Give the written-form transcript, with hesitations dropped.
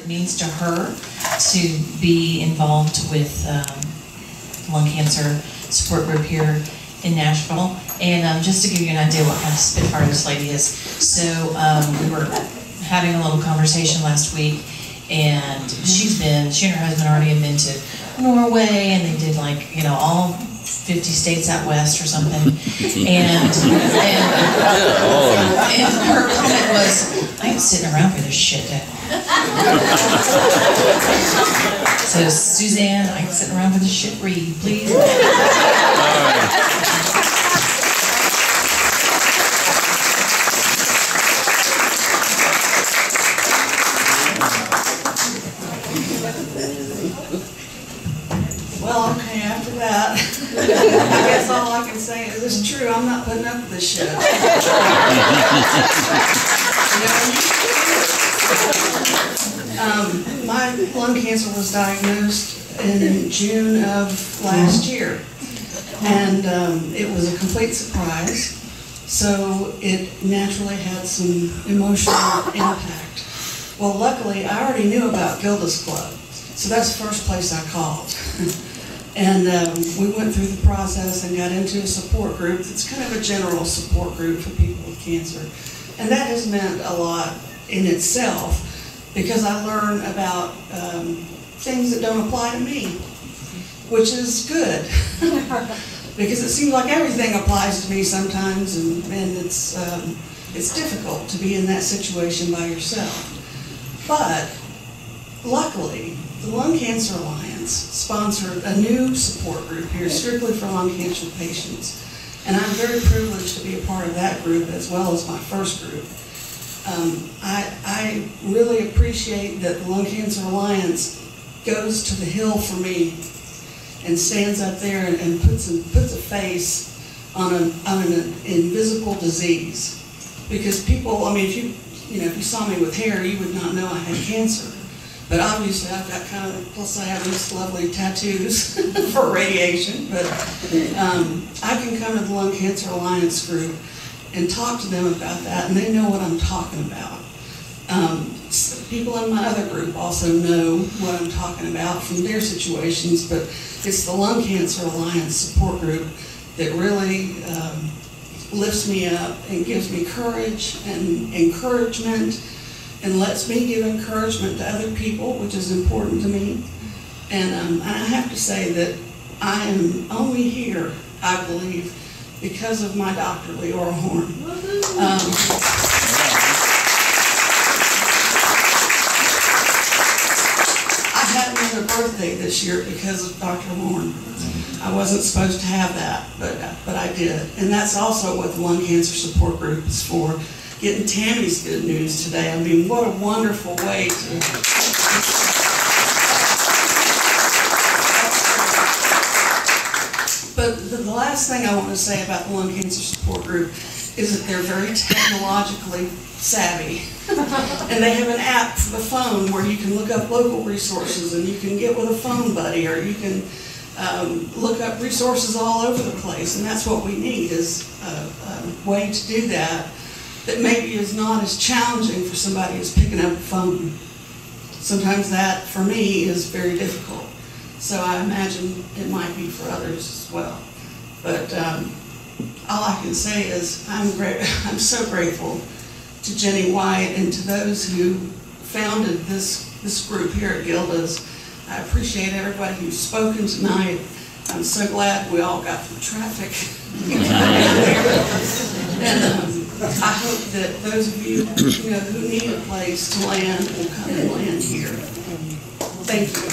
it means to her to be involved with lung cancer support group here in Nashville. And just to give you an idea what kind of spitfire this lady is, so we were having a little conversation last week, and she and her husband already had been to Norway, and they did, like, you know, all 50 states out west or something, and her comment was, I ain't sitting around for this shit. So Suzanne, I ain't sitting around for this shit. Reed, please. Well, okay, after that, I guess all I can say is it's true, I'm not putting up with this shit. My lung cancer was diagnosed in June of last year, and it was a complete surprise, so it naturally had some emotional impact. Well, luckily, I already knew about Gilda's Club, so that's the first place I called. And we went through the process and got into a support group that's kind of a general support group for people with cancer. And that has meant a lot in itself, because I learn about things that don't apply to me, which is good. Because it seems like everything applies to me sometimes, and it's difficult to be in that situation by yourself. But luckily, the Lung Cancer Alliance sponsored a new support group here strictly for lung cancer patients. And I'm very privileged to be a part of that group as well as my first group. I really appreciate that the Lung Cancer Alliance goes to the hill for me and stands up there and puts a face on an invisible disease. Because people, I mean, if you saw me with hair, you would not know I had cancer. But obviously I've got plus I have these lovely tattoos for radiation. But I can come to the Lung Cancer Alliance group and talk to them about that, and they know what I'm talking about. People in my other group also know what I'm talking about from their situations, but it's the Lung Cancer Alliance support group that really lifts me up and gives me courage and encouragement, and lets me give encouragement to other people, which is important to me. And I have to say that I am only here, I believe, because of my doctor, Leora Horn. I had another birthday this year because of Dr. Horn. I wasn't supposed to have that, but I did. And that's also what the Lung Cancer Support Group is for. Getting Tammy's good news today. I mean, what a wonderful way to... But the last thing I want to say about the Lung Cancer Support Group is that they're very technologically savvy. And they have an app for the phone where you can look up local resources, and you can get with a phone buddy, or you can look up resources all over the place. And that's what we need, is a way to do that that maybe is not as challenging for somebody who's picking up the phone. Sometimes that, for me, is very difficult. So I imagine it might be for others as well. But all I can say is I'm so grateful to Jenny White and to those who founded this group here at Gilda's. I appreciate everybody who's spoken tonight. I'm so glad we all got through traffic. And I hope that those of you, who need a place to land will come and land here. Thank you.